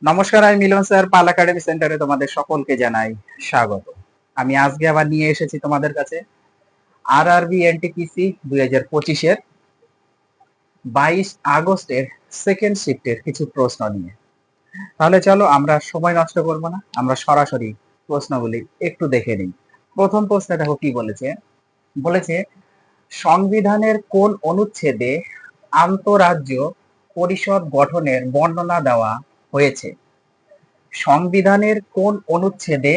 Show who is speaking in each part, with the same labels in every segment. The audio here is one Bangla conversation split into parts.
Speaker 1: নমস্কার, আমি মিলন স্যার, পাল একাডেমি সেন্টারে তোমাদের সকলকে জানাই স্বাগত। আমি আজকে আবার নিয়ে এসেছি তোমাদের কাছে আরআরবি এনটিপিসি 2025-এর 22 আগস্টের সেকেন্ড শিফটের কিছু প্রশ্ন নিয়ে। তাহলে চলো আমরা সময় নষ্ট করব না, আমরা সরাসরি প্রশ্নগুলি একটু দেখে নিই। প্রথম প্রশ্ন দেখো কি বলেছে। বলেছে সংবিধানের কোন অনুচ্ছেদে আন্তঃরাজ্য পরিষদ গঠনের বর্ণনা দেওয়া হয়েছে? সংবিধানের কোন অনুচ্ছেদে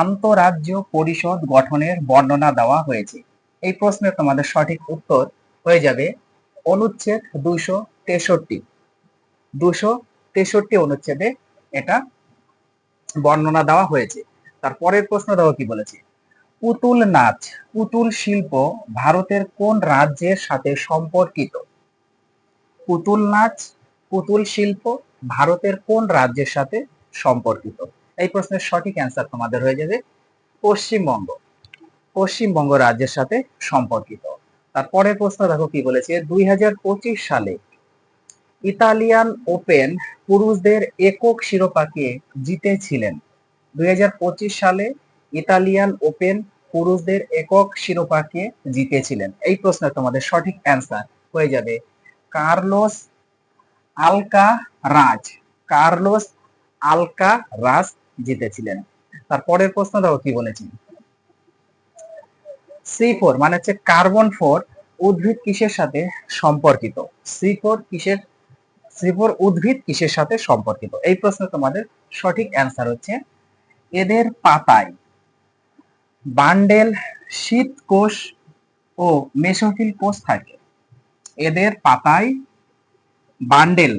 Speaker 1: আন্তঃরাজ্য পরিষদ গঠনের বর্ণনা দেওয়া হয়েছে? এই প্রশ্নের তোমাদের সঠিক উত্তর হয়ে যাবে অনুচ্ছেদ 263। 263 অনুচ্ছেদে এটা বর্ণনা দেওয়া হয়েছে। তারপরের প্রশ্ন দেখো কি বলেছে। পুতুল নাচ, পুতুল শিল্প ভারতের কোন রাজ্যের সাথে সম্পর্কিত? পুতুল নাচ, পুতুল শিল্প ভারতের কোন রাজ্যের সাথে সম্পর্কিত? এই প্রশ্নের সঠিক অ্যান্সার তোমাদের হয়ে যাবে পশ্চিমবঙ্গ। পশ্চিমবঙ্গ রাজ্যের সাথে সম্পর্কিত। তারপরের প্রশ্ন দেখো কি বলেছে। 2025 সালে ইতালিয়ান ওপেন পুরুষদের একক শিরোপাকে জিতেছিলেন? 2025 সালে ইতালিয়ান ওপেন পুরুষদের একক শিরোপাকে জিতেছিলেন? এই প্রশ্নের তোমাদের সঠিক অ্যান্সার হয়ে যাবে কার্লোস আলকারাজ। কার্লোস আলকারাজ জিতেছিলেন। তারপরের প্রশ্ন দেখো কি বলেছি। C4 মানে হচ্ছে কার্বন 4 উদ্ভিদ কিসের সাথে সম্পর্কিত? C4 কিসের, C4 উদ্ভিদ কিসের সাথে সম্পর্কিত? এই প্রশ্ন তোমাদের সঠিক অ্যান্সার হচ্ছে এদের পাতায় বান্ডেল শীত কোষ ও মেসোফিল কোষ থাকে। এদের পাতায় বান্ডেল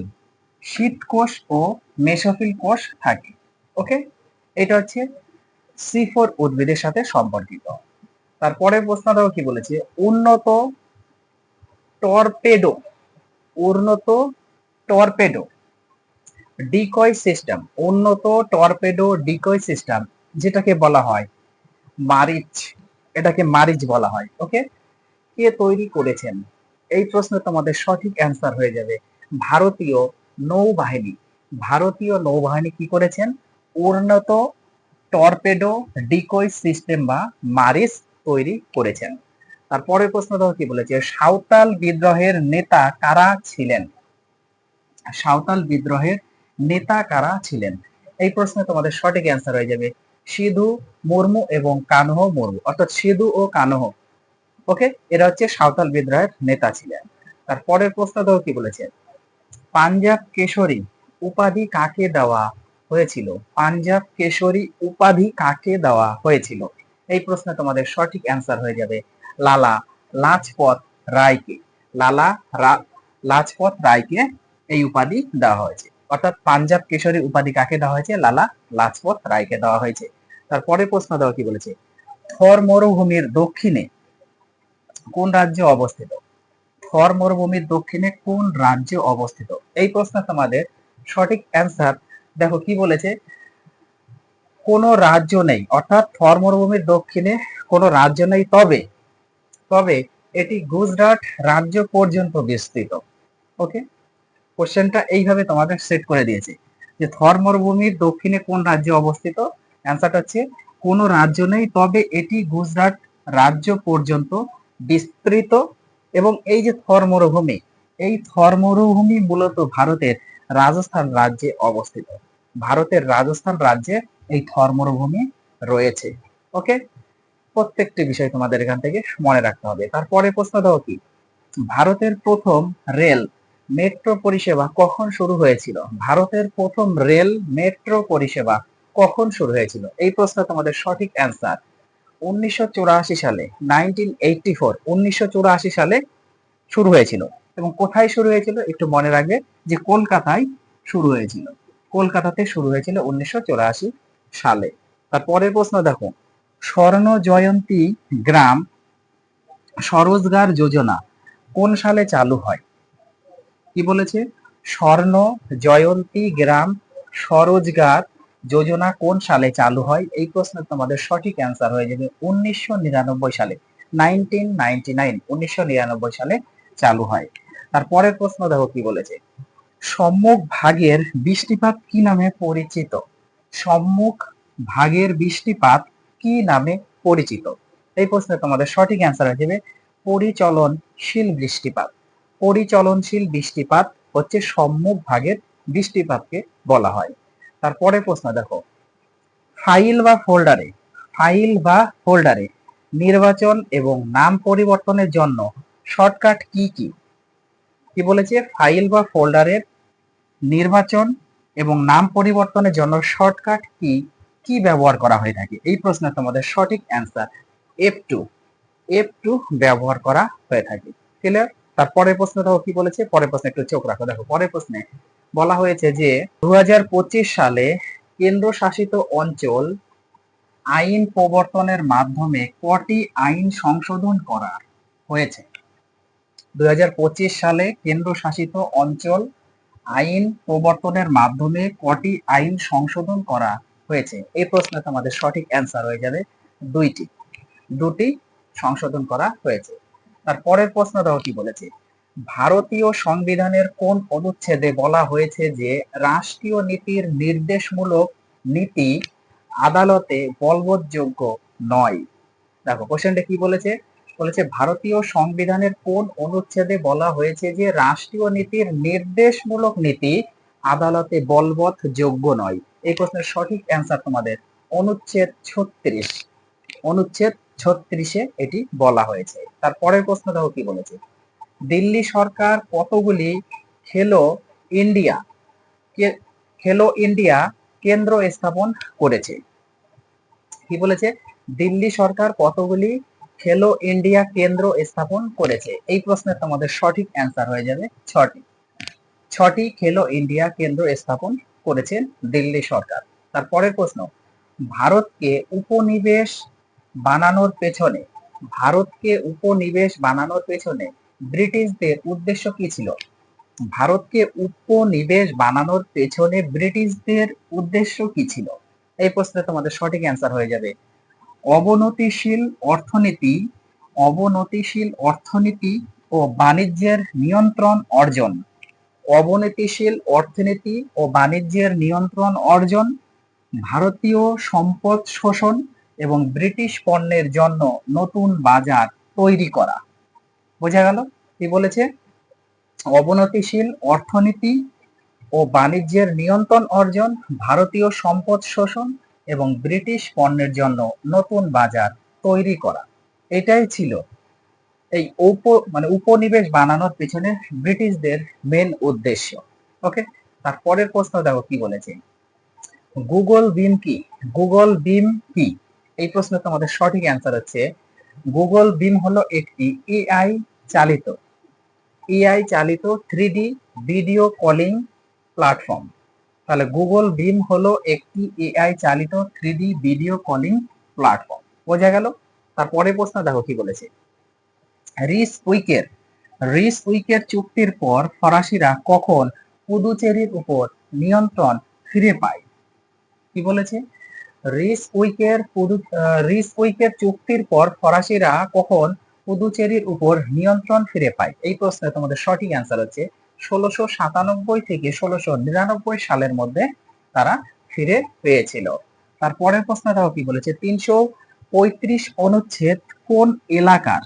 Speaker 1: শীত কোষ ও মেসোফিল কোষ থাকে। ওকে, এটা হচ্ছে C4 উদ্ভিদের সাথে সম্পর্কিত। তারপরের প্রশ্নটাও কি বলেছে। উন্নত টর্পেডো, উন্নত টর্পেডো ডিকয় সিস্টেম, উন্নত টর্পেডো ডিকয় সিস্টেম যেটাকে বলা হয় মারিচ, এটাকে মারিচ বলা হয়। ওকে, কে তৈরি করেছেন? এই প্রশ্ন তোমাদের সঠিক অ্যান্সার হয়ে যাবে ভারতীয় নৌবাহিনী। ভারতীয় নৌবাহিনী কি করেছেন? উন্নত টর্পেডো ডিকয় সিস্টেম বা মারিচ তৈরি করেছেন। তারপরের প্রশ্ন দেখো কি বলেছে। সাঁওতাল বিদ্রোহের নেতা কারা ছিলেন? সাঁওতাল বিদ্রোহের নেতা কারা ছিলেন? এই প্রশ্নে তোমাদের সঠিক অ্যান্সার হয়ে যাবে সিধু মুর্মু এবং কানহো মুর্মু, অর্থাৎ সিধু ও কানহো। ওকে, এরা হচ্ছে সাঁওতাল বিদ্রোহের নেতা ছিলেন। তারপরের প্রশ্ন দেখো কি বলেছে। পাঞ্জাব কেশরী উপাধি কাকে দেওয়া হয়েছিল? পাঞ্জাব কেশরী উপাধি কাকে দেওয়া হয়েছিল? এই প্রশ্নে তোমাদের সঠিক অ্যান্সার হয়ে যাবে লালা লাজপত রায়কে। লালা লাজপত রায়কে এই উপাধি দেওয়া হয়েছে। অর্থাৎ পাঞ্জাব কেশরী উপাধি কাকে দেওয়া হয়েছে? লালা লাজপত রায়কে দেওয়া হয়েছে। তারপরে প্রশ্ন দেওয়া কি বলেছে। থর মরুভূমির দক্ষিণে কোন রাজ্যে অবস্থিত? থর মরুভূমির দক্ষিণে কোন রাজ্যে অবস্থিত? এই প্রশ্ন তোমাদের সঠিক অ্যান্সার দেখো কি বলেছে। কোন রাজ্য নেই, অর্থাৎ থর মরুভূমির দক্ষিণে কোন রাজ্য নেই, তবে তবে এটি গুজরাট রাজ্য পর্যন্ত বিস্তৃত। ওকে, কোশ্চেনটা এইভাবে তোমাদের সেট করে দিয়েছে যে থর মরুভূমির দক্ষিণে কোন রাজ্যে অবস্থিত। অ্যান্সারটা হচ্ছে কোন রাজ্য নেই, তবে এটি গুজরাট রাজ্য পর্যন্ত বিস্তৃত। এবং এই যে থর মরুভূমি, এই থর মরুভূমি মূলত ভারতের রাজস্থান রাজ্যে অবস্থিত। ভারতের রাজস্থান রাজ্যে এই থর মরুভূমি রয়েছে। ওকে, প্রত্যেকটি বিষয় তোমাদের এখান থেকে মনে রাখতে হবে। তারপরে প্রশ্ন দাও কি। ভারতের প্রথম রেল মেট্রো পরিষেবা কখন শুরু হয়েছিল? ভারতের প্রথম রেল মেট্রো পরিষেবা কখন শুরু হয়েছিল? এই প্রশ্ন তোমাদের সঠিক অ্যান্সার 1984 সালে, 1984, 1984 সালে শুরু হয়েছিল। এবং কোথায় শুরু হয়েছিল একটু মনে রাখবে যে কলকাতায় শুরু হয়েছিল। কলকাতাতে শুরু হয়েছিল 1984 সালে। তারপরের প্রশ্ন দেখো। স্বর্ণ জয়ন্তী গ্রাম স্বরোজগার যোজনা কোন সালে চালু হয়? কি বলেছে? স্বর্ণ জয়ন্তী গ্রাম স্বরোজগার যোজনা কোন সালে চালু হয়? এই প্রশ্নের তোমাদের সঠিক অ্যান্সার হয়ে যাবে 1999 সালে, 1999, 1999 সালে চালু হয়। তারপরের প্রশ্ন দেখো কি বলেছে। সম্মুখ ভাগের বৃষ্টিপাত কি নামে পরিচিত? সম্মুখ ভাগের বৃষ্টিপাত কি নামে পরিচিত? এই প্রশ্নে তোমাদের সঠিক অ্যান্সার হয়ে যাবে পরিচলনশীল বৃষ্টিপাত। পরিচলনশীল বৃষ্টিপাত হচ্ছে সম্মুখ ভাগের বৃষ্টিপাতকে বলা হয়। তারপরে প্রশ্ন দেখো, ফাইল বা ফোল্ডারে নির্বাচন এবং নাম পরিবর্তনের জন্য শর্টকাট কি কি? কি বলেছে? ফাইল বা ফোল্ডারের নির্বাচন এবং নাম পরিবর্তনের জন্য শর্টকাট কি কি ব্যবহার করা হয়ে থাকে? এই প্রশ্নে তোমাদের সঠিক অ্যান্সার F2 ব্যবহার করা হয়ে থাকে। ক্লিয়ার? তারপরের প্রশ্নটাও কি বলেছে? পরের প্রশ্নে একটু চোখ রাখো। দেখো পরের প্রশ্নে বলা হয়েছে যে 2025 সালে কেন্দ্রশাসিত অঞ্চল আইন প্রবর্তনের মাধ্যমে কটি আইন সংশোধন করা হয়েছে? 2025 সালে কেন্দ্রশাসিত অঞ্চল আইন প্রবর্তনের মাধ্যমে কটি আইন সংশোধন করা হয়েছে? এই প্রশ্নে তোমাদের সঠিক অ্যান্সার হয়ে যাবে দুটি সংশোধন করা হয়েছে। তারপরের প্রশ্নটাও কি বলেছে? ভারতীয় সংবিধানের কোন অনুচ্ছেদে বলা হয়েছে যে রাষ্ট্রীয় নীতির নির্দেশমূলক নীতি আদালতে বলবৎযোগ্য নয়? দেখো কোশ্চেনটা কি বলেছে? বলেছে ভারতীয় সংবিধানের কোন অনুচ্ছেদে বলা হয়েছে যে রাষ্ট্রীয় নীতির নির্দেশমূলক নীতি আদালতে বলবৎযোগ্য নয়? এই প্রশ্নের সঠিক অ্যান্সার তোমাদের অনুচ্ছেদ 36। অনুচ্ছেদ 36-এ এটি বলা হয়েছে। তারপরের প্রশ্নটাও কি বলেছে? দিল্লি সরকার কতগুলি খেলো ইন্ডিয়া খেলো ইন্ডিয়া কেন্দ্র স্থাপন করেছে? কি বলেছে? দিল্লি সরকার কতগুলি খেলো ইন্ডিয়া কেন্দ্র স্থাপন করেছে? এই প্রশ্নের তোমাদের সঠিক অ্যান্সার হয়ে যাবে ছটি খেলো ইন্ডিয়া কেন্দ্র স্থাপন করেছেন দিল্লি সরকার। তারপরের প্রশ্ন, ভারতকে উপনিবেশ বানানোর পেছনে ব্রিটিশদের উদ্দেশ্য কি ছিল? ভারতকে উপনিবেশ বানানোর পেছনে ব্রিটিশদের উদ্দেশ্য কি ছিল? এই প্রশ্নে তোমাদের সঠিক অ্যান্সার হয়ে যাবে অবনতিশীল অর্থনীতি ও বাণিজ্যের নিয়ন্ত্রণ অর্জন। অবনতিশীল অর্থনীতি ও বাণিজ্যের নিয়ন্ত্রণ অর্জন, ভারতীয় সম্পদ শোষণ এবং ব্রিটিশ পণ্যের জন্য নতুন বাজার তৈরি করা। বোঝা গেল? কি বলেছে? অবনতিশীল অর্থনীতি ও বাণিজ্যের নিয়ন্ত্রণ অর্জন, ভারতীয় সম্পদ শোষণ এবং ব্রিটিশ পণ্যের জন্য নতুন বাজার তৈরি করা। এটাই ছিল এই উপনিবেশ বানানোর পেছনে ব্রিটিশদের মেন উদ্দেশ্য। ওকে, তারপরের প্রশ্ন দেখো কি বলেছে? গুগল বিম কি? এই প্রশ্নে তোমাদের সঠিক অ্যান্সার হচ্ছে গুগল বিম হলো একটি এআই চালিত 3D ভিডিও কলিং প্ল্যাটফর্ম। তাহলে গুগল বিম হলো একটি এআই চালিত 3D ভিডিও কলিং প্ল্যাটফর্ম। বোঝা গেল? তারপরে প্রশ্ন দেখো কি বলেছে? রিস উইকের চুক্তির পর ফরাসিরা কখন পুদুচেরির উপর নিয়ন্ত্রণ ফিরে পায়? কি বলেছে? রিস উইকের চুক্তির পর ফরাসিরা কখন পুদুচেরির উপর নিয়ন্ত্রণ ফিরে পায়? এই প্রশ্নে তোমাদের সঠিক অ্যান্সার হচ্ছে 1697 থেকে 1699 সালের মধ্যে তারা ফিরে পেয়েছিল। তারপরের প্রশ্নটাও কি বলেছে? 335 অনুচ্ছেদ কোন এলাকার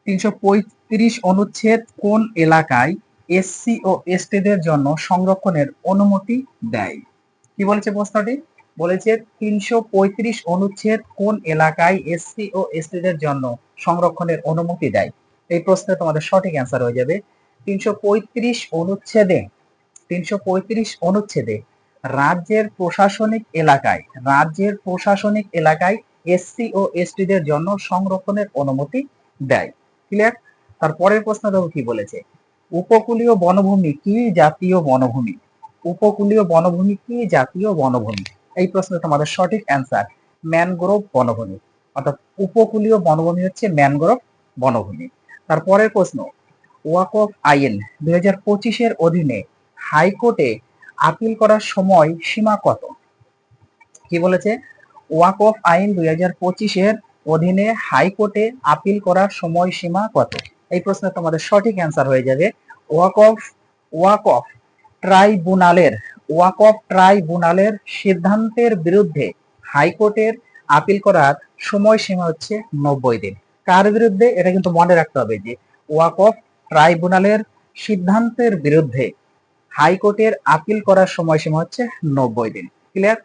Speaker 1: 335 অনুচ্ছেদ কোন এলাকায় এসসি ও এসটিদের জন্য সংরক্ষণের অনুমতি দেয়? কি বলেছে প্রশ্নটি? বলেছে 335 অনুচ্ছেদ কোন এলাকায় এসসি ও এসটিদের জন্য সংরক্ষণের অনুমতি দেয়? এই প্রশ্নে তোমাদের সঠিক অ্যান্সার হয়ে যাবে 335 অনুচ্ছেদে রাজ্যের প্রশাসনিক এলাকায় এসসি ও এসটিদের জন্য সংরক্ষণের অনুমতি দেয়। ক্লিয়ার? তারপরের প্রশ্ন দেখো কি বলেছে? উপকূলীয় বনভূমি কি জাতীয় বনভূমি? এই প্রশ্নে তোমাদের সঠিক অ্যান্সার ম্যানগ্রোভ বনভূমি। অর্থাৎ উপকূলীয় বনভূমি হচ্ছে ম্যানগ্রোভ বনভূমি। তারপরের প্রশ্ন, ওয়াকফ আইন 2025-এর অধীনে হাইকোর্টে আপিল করার সময় সীমা কত? কি বলেছে? ওয়াকফ আইন 2025-এর অধীনে হাইকোর্টে আপিল করার সময়সীমা কত? এই প্রশ্নে তোমাদের সঠিক অ্যান্সার হয়ে যাবে ওয়াকফ ট্রাইব্যুনালের সিদ্ধান্তের বিরুদ্ধে হাইকোর্টের আপিল করার সময়সীমা হচ্ছে 90 দিন। কার বিরুদ্ধে? এটা কিন্তু মনে রাখতে হবে যে ওয়াকফ ট্রাইব্যুনালের সিদ্ধান্তের বিরুদ্ধে হাইকোর্টের আপিল করার সময়সীমা হচ্ছে 90 দিন। ক্লিয়ার?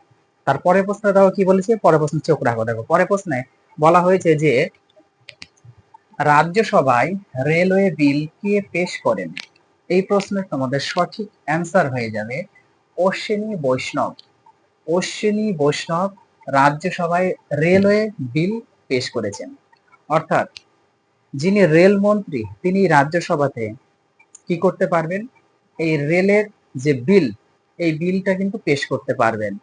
Speaker 1: তারপরে প্রশ্ন দেখো কি বলেছে, পরের প্রশ্ন চোখ রাখো। দেখো পরের প্রশ্নে বলা হয়েছে যে রাজ্যসভায় রেলওয়ে বিল কে পেশ করেন? এই প্রশ্নের তোমাদের সঠিক অ্যান্সার হয়ে যাবে অশ্বিনী বৈষ্ণব। অশ্বিনী বৈষ্ণব রাজ্যসভায় রেলওয়ে বিল পেশ করেছেন। অর্থাৎ যিনি রেলমন্ত্রী তিনি রাজ্যসভাতে কি করতে পারবেন? এই রেলের যে বিল, এই বিলটা কিন্তু পেশ করতে পারবেন।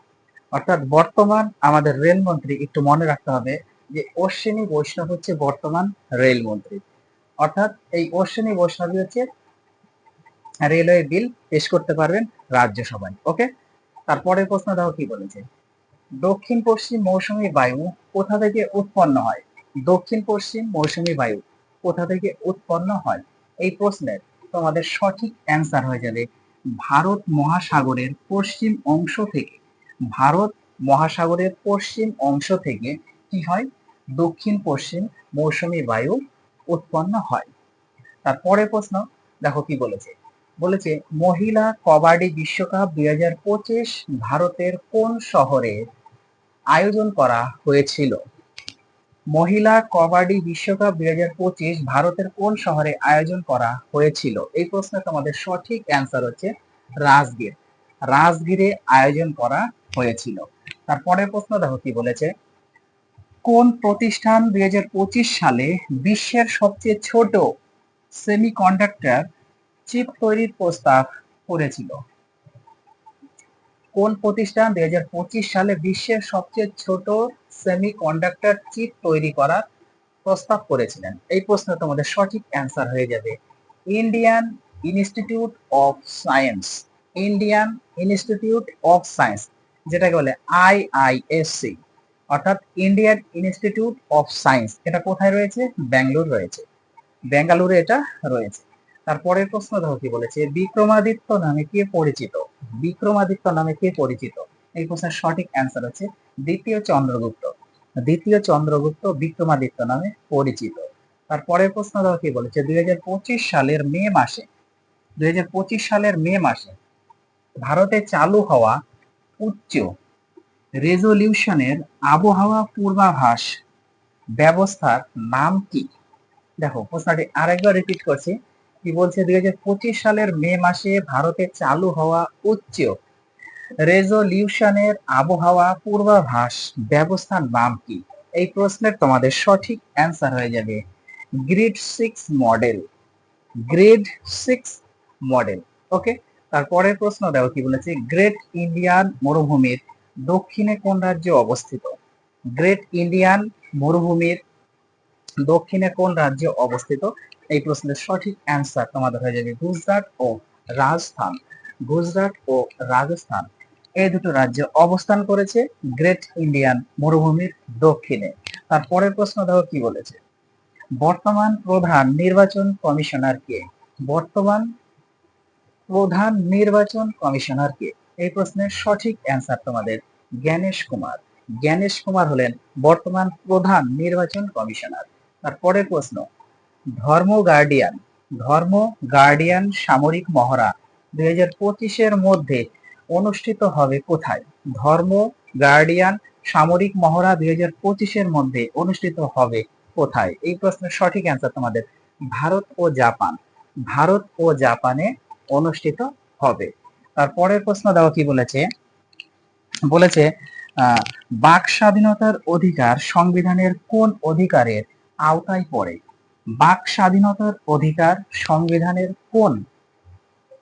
Speaker 1: অর্থাৎ বর্তমান আমাদের রেলমন্ত্রী, একটু মনে রাখতে হবে যে অশ্বিনী বৈষ্ণব হচ্ছে বর্তমান রেলমন্ত্রী। অর্থাৎ এই অশ্বিনী বৈষ্ণবই হচ্ছে রেলওয়ে বিল পেশ করতে পারবেন রাজ্যসভায়। ওকে, তারপরের প্রশ্ন দেখো কি বলেছে, দক্ষিণ পশ্চিম মৌসুমী বায়ু কোথা থেকে উৎপন্ন হয়? দক্ষিণ পশ্চিম মৌসুমী বায়ু কোথা থেকে উৎপন্ন হয়? এই প্রশ্নের তোমাদের সঠিক অ্যান্সার হয়ে যাবে ভারত মহাসাগরের পশ্চিম অংশ থেকে। ভারত মহাসাগরের পশ্চিম অংশ থেকে কি হয়? দক্ষিণ পশ্চিম মৌসুমী বায়ু উৎপন্ন হয়। তারপরের প্রশ্ন দেখো কি বলেছে, বলেছে মহিলা কবাডি বিশ্বকাপ 2025 ভারতের কোন শহরে আয়োজন করা হয়েছিল? মহিলা কবাডি বিশ্বকাপ 2025 ভারতের কোন শহরে আয়োজন করা হয়েছিল? এই প্রশ্নের তোমাদের সঠিক অ্যান্সার হচ্ছে রাজগীর। রাজগীরে আয়োজন করা হয়েছিল। তারপরের প্রশ্ন দেখো কি বলেছে, কোন প্রতিষ্ঠান 2025 সালে বিশ্বের সবচেয়ে ছোট সেমিকন্ডাক্টর চিপ তৈরির প্রস্তাব করেছিল? কোন প্রতিষ্ঠান 2025 সালে বিশ্বের সবচেয়ে ছোট সেমিকন্ডাক্টর চিপ তৈরি করার প্রস্তাব করেছিলেন? এই প্রশ্ন তোমাদের সঠিক অ্যান্সার হয়ে যাবে Indian institute of science. Indian institute of science, যেটাকে বলে IISc, অর্থাৎ ইন্ডিয়ান ইনস্টিটিউট অফ সায়েন্স। এটা কোথায় রয়েছে? ব্যাঙ্গালোর রয়েছে, বেঙ্গালুরু এটা রয়েছে। তারপরের প্রশ্ন দেখো কি বলেছে, বিক্রমাদিত্য নামে কে পরিচিত? বিক্রমাদিত্য নামে কে পরিচিত? এই প্রশ্নের সঠিক অ্যান্সার হচ্ছে দ্বিতীয় চন্দ্রগুপ্ত। দ্বিতীয় চন্দ্রগুপ্ত বিক্রমাদিত্য নামে পরিচিত। তারপরের প্রশ্ন দেখো কি বলেছে, 2025 সালের মে মাসে 2025 সালের মে মাসে ভারতে চালু হওয়া উচ্চ রেজলিউশনের আবহাওয়া পূর্বাভাস ব্যবস্থার নাম কি? দেখো প্রশ্নটি আরেকবার রিপিট করছি, কি বলছে, 2025 সালের মে মাসে ভারতে চালু হওয়া উচ্চ রেজলিউশনের আবহাওয়া পূর্বাভাস ব্যবস্থার নাম কি? এই প্রশ্নের তোমাদের সঠিক অ্যান্সার হয়ে যাবে grid 6 model. Grid 6 model. Okay, তারপরের প্রশ্ন দেখো কি বলেছে, গ্রেট ইন্ডিয়ান মরুভূমির দক্ষিণে কোন রাজ্য অবস্থিত? গ্রেট ইন্ডিয়ান মরুভূমির দক্ষিণে কোন রাজ্যে অবস্থিত? এই প্রশ্নের সঠিক অ্যান্সার তোমাদের হয়ে যাবে গুজরাট ও রাজস্থান। গুজরাট ও রাজস্থান এই দুটো রাজ্যে অবস্থান করেছে গ্রেট ইন্ডিয়ান মরুভূমির দক্ষিণে। তারপরের প্রশ্ন দেখো কি বলেছে, বর্তমান প্রধান নির্বাচন কমিশনার কে? বর্তমান প্রধান নির্বাচন কমিশনার কে? এই প্রশ্নের সঠিক অ্যান্সার তোমাদের জ্ঞানেশ কুমার। জ্ঞানেশ কুমার হলেন বর্তমান প্রধান নির্বাচন কমিশনার। তারপরের প্রশ্ন, ধর্ম গার্ডিয়ান সামরিক মহড়া 2025 মধ্যে অনুষ্ঠিত হবে কোথায়? ধর্ম গার্ডিয়ান সামরিক মহড়া 2025 মধ্যে অনুষ্ঠিত হবে কোথায়? এই প্রশ্নের সঠিক অ্যান্সার তোমাদের ভারত ও জাপান। ভারত ও জাপানে অনুষ্ঠিত হবে। তারপরের প্রশ্ন দেখো কি বলেছে, বলেছে বাক স্বাধীনতার অধিকার সংবিধানের কোন অধিকারের আওতায় পড়ে? বাক স্বাধীনতার অধিকার সংবিধানের কোন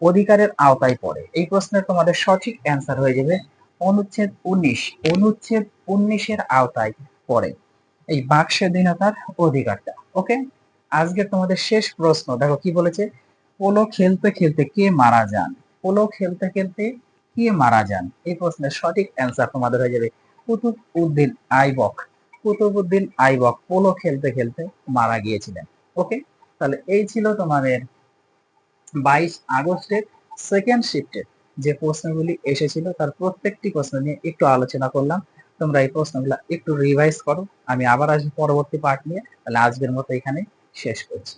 Speaker 1: অধিকারের আওতায় পড়ে? এই প্রশ্নের তোমাদের সঠিক অ্যান্সার হয়ে যাবে অনুচ্ছেদ 19। অনুচ্ছেদ 19 আওতায় পড়ে এই বাক স্বাধীনতার অধিকারটা। ওকে, আজকে তোমাদের শেষ প্রশ্ন দেখো কি বলেছে, পোলো খেলতে খেলতে কে মারা যান? পোলো খেলতে খেলতে কে মারা যান? এই প্রশ্নের সঠিক অ্যান্সার তোমাদের হয়ে যাবে কুতুবউদ্দিন আইবক। কুতুবউদ্দিন আইবক পোলো খেলতে খেলতে মারা গিয়েছিলেন। ওকে, তাহলে এই ছিল তোমাদের 22 আগস্টের সেকেন্ড শিফটের যে প্রশ্নগুলি এসেছিল তার প্রত্যেকটি প্রশ্ন নিয়ে একটু আলোচনা করলাম। তোমরা এই প্রশ্নগুলো একটু রিভাইজ করো। আমি আবার আসবো পরবর্তী পার্ট নিয়ে। তাহলে আজকের মতো এখানে শেষ করছি।